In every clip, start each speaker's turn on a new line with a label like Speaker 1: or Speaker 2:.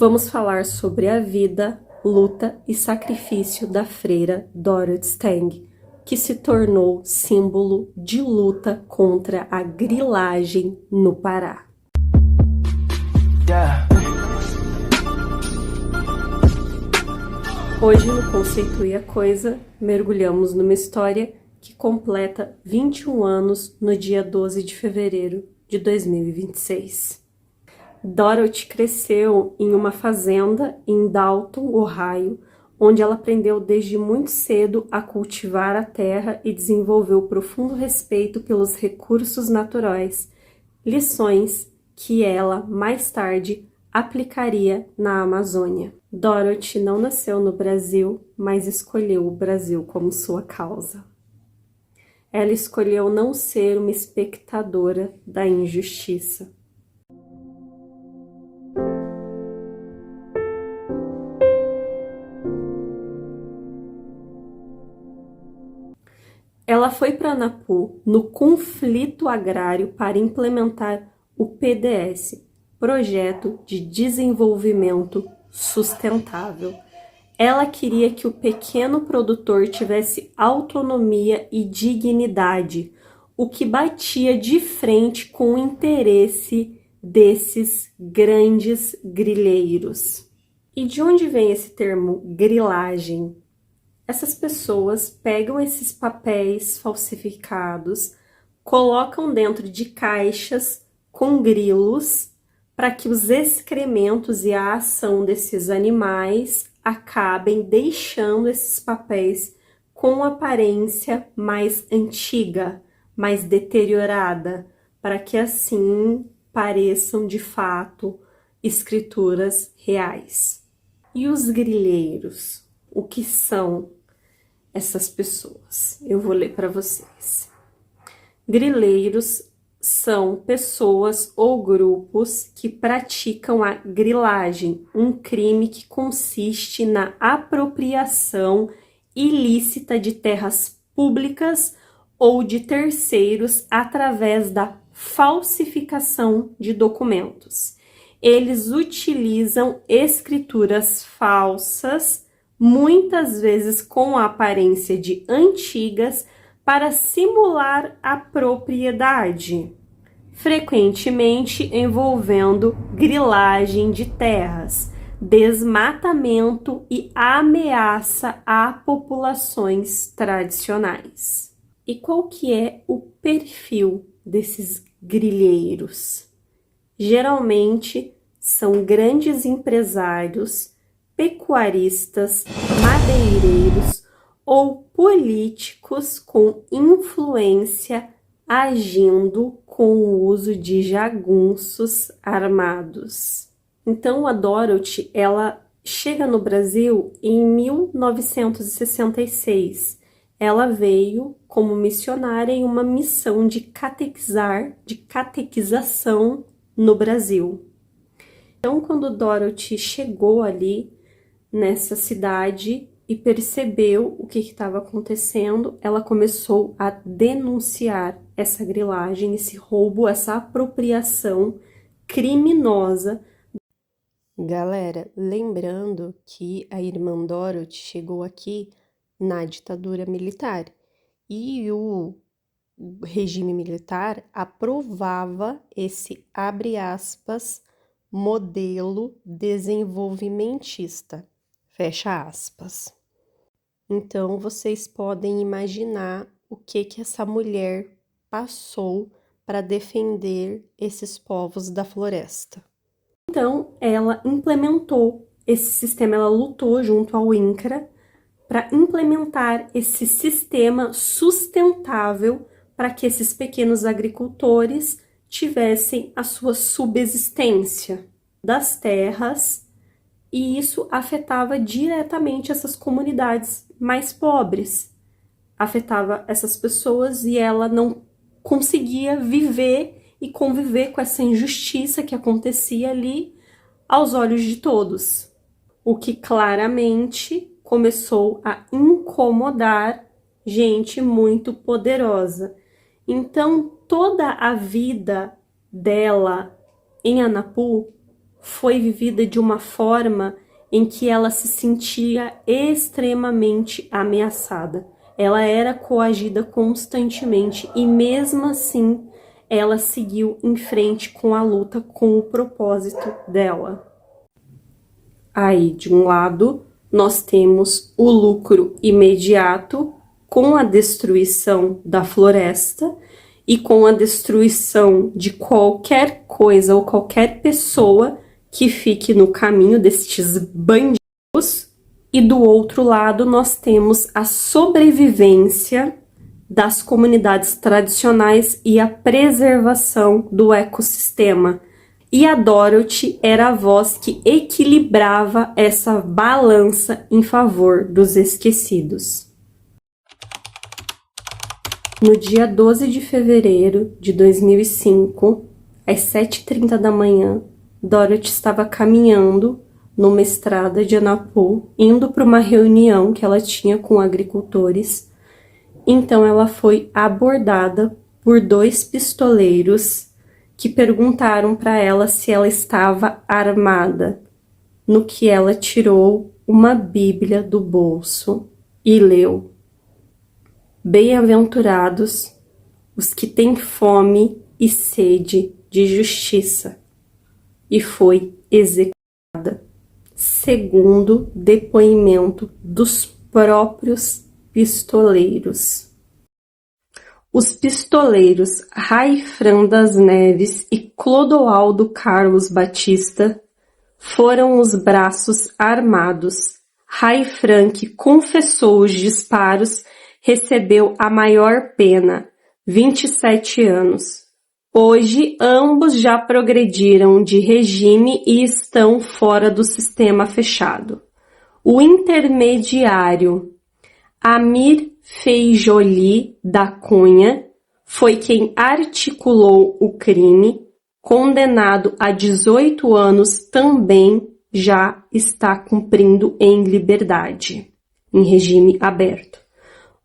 Speaker 1: Vamos falar sobre a vida, luta e sacrifício da freira Dorothy Stang, que se tornou símbolo de luta contra a grilagem no Pará. Hoje, no Conceito e a Coisa, mergulhamos numa história que completa 21 anos no dia 12 de fevereiro de 2026. Dorothy cresceu em uma fazenda em Dalton, Ohio, onde ela aprendeu desde muito cedo a cultivar a terra e desenvolveu profundo respeito pelos recursos naturais, lições que ela, mais tarde, aplicaria na Amazônia. Dorothy não nasceu no Brasil, mas escolheu o Brasil como sua causa. Ela escolheu não ser uma espectadora da injustiça. Ela foi para Anapu no conflito agrário para implementar o PDS, Projeto de Desenvolvimento Sustentável. Ela queria que o pequeno produtor tivesse autonomia e dignidade, o que batia de frente com o interesse desses grandes grileiros. E de onde vem esse termo grilagem? Essas pessoas pegam esses papéis falsificados, colocam dentro de caixas com grilos para que os excrementos e a ação desses animais acabem deixando esses papéis com aparência mais antiga, mais deteriorada, para que assim pareçam de fato escrituras reais. E os grileiros? O que são essas pessoas? Eu vou ler para vocês. Grileiros são pessoas ou grupos que praticam a grilagem, um crime que consiste na apropriação ilícita de terras públicas ou de terceiros através da falsificação de documentos. Eles utilizam escrituras falsas, muitas vezes com a aparência de antigas, para simular a propriedade, frequentemente envolvendo grilagem de terras, desmatamento e ameaça a populações tradicionais. E qual que é o perfil desses grileiros? Geralmente são grandes empresários, pecuaristas, madeireiros ou políticos com influência agindo com o uso de jagunços armados. Então a Dorothy, ela chega no Brasil em 1966. Ela veio como missionária em uma missão de catequização no Brasil. Então, quando Dorothy chegou ali nessa cidade e percebeu o que estava acontecendo, ela começou a denunciar essa grilagem, esse roubo, essa apropriação criminosa. Galera, lembrando que a irmã Dorothy chegou aqui na ditadura militar e o regime militar aprovava esse, abre aspas, modelo desenvolvimentista, fecha aspas. Então, vocês podem imaginar o que essa mulher passou para defender esses povos da floresta. Então, ela implementou esse sistema, ela lutou junto ao INCRA para implementar esse sistema sustentável para que esses pequenos agricultores tivessem a sua subsistência das terras, e isso afetava diretamente essas comunidades mais pobres, afetava essas pessoas e ela não conseguia viver e conviver com essa injustiça que acontecia ali aos olhos de todos, o que claramente começou a incomodar gente muito poderosa. Então, toda a vida dela em Anapu foi vivida de uma forma em que ela se sentia extremamente ameaçada. Ela era coagida constantemente e mesmo assim ela seguiu em frente com a luta, com o propósito dela. Aí, de um lado, nós temos o lucro imediato com a destruição da floresta e com a destruição de qualquer coisa ou qualquer pessoa que fique no caminho destes bandidos. E do outro lado, nós temos a sobrevivência das comunidades tradicionais e a preservação do ecossistema. E a Dorothy era a voz que equilibrava essa balança em favor dos esquecidos. No dia 12 de fevereiro de 2005, às 7h30 da manhã, Dorothy estava caminhando numa estrada de Anapu, indo para uma reunião que ela tinha com agricultores. Então ela foi abordada por 2 pistoleiros que perguntaram para ela se ela estava armada, no que ela tirou uma Bíblia do bolso e leu: Bem-aventurados os que têm fome e sede de justiça, e foi executada, segundo depoimento dos próprios pistoleiros. Os pistoleiros Raifran das Neves e Clodoaldo Carlos Batista foram os braços armados. Raifran, que confessou os disparos, recebeu a maior pena, 27 anos. Hoje, ambos já progrediram de regime e estão fora do sistema fechado. O intermediário Amir Feijoli da Cunha foi quem articulou o crime, condenado a 18 anos, também já está cumprindo em liberdade, em regime aberto.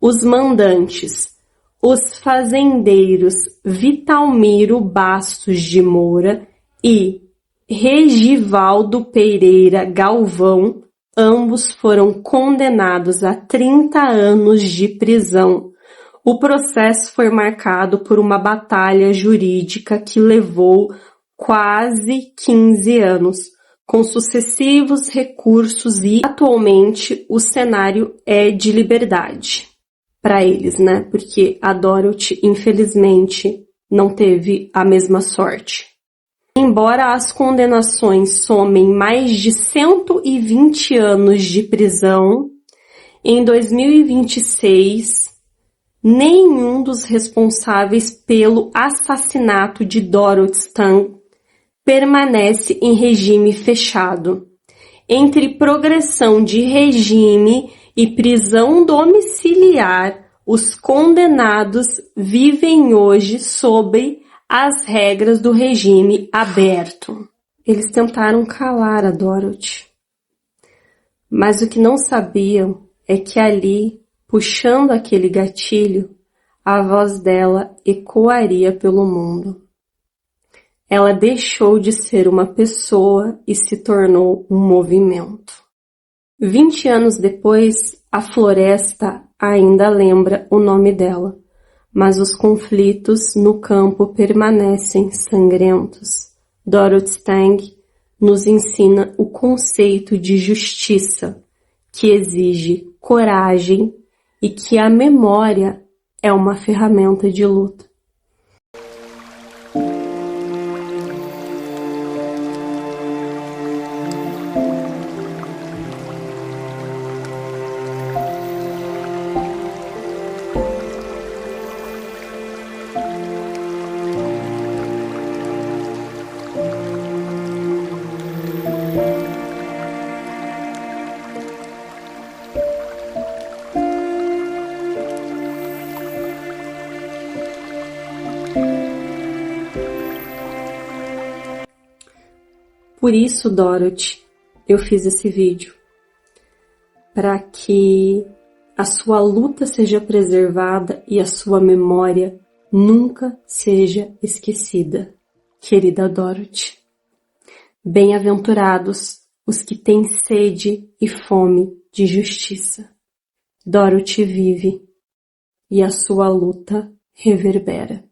Speaker 1: Os mandantes, os fazendeiros Vitalmiro Bastos de Moura e Regivaldo Pereira Galvão, ambos foram condenados a 30 anos de prisão. O processo foi marcado por uma batalha jurídica que levou quase 15 anos, com sucessivos recursos, e atualmente o cenário é de liberdade para eles, né? Porque a Dorothy, infelizmente, não teve a mesma sorte. Embora as condenações somem mais de 120 anos de prisão, em 2026, nenhum dos responsáveis pelo assassinato de Dorothy Stang permanece em regime fechado. Entre progressão de regime e prisão domiciliar, os condenados vivem hoje sob as regras do regime aberto. Eles tentaram calar a Dorothy, mas o que não sabiam é que ali, puxando aquele gatilho, a voz dela ecoaria pelo mundo. Ela deixou de ser uma pessoa e se tornou um movimento. 20 anos depois, a floresta ainda lembra o nome dela, mas os conflitos no campo permanecem sangrentos. Dorothy Stang nos ensina o conceito de justiça, que exige coragem e que a memória é uma ferramenta de luta. Por isso, Dorothy, eu fiz esse vídeo, para que a sua luta seja preservada e a sua memória nunca seja esquecida, querida Dorothy. Bem-aventurados os que têm sede e fome de justiça. Dorothy vive e a sua luta reverbera.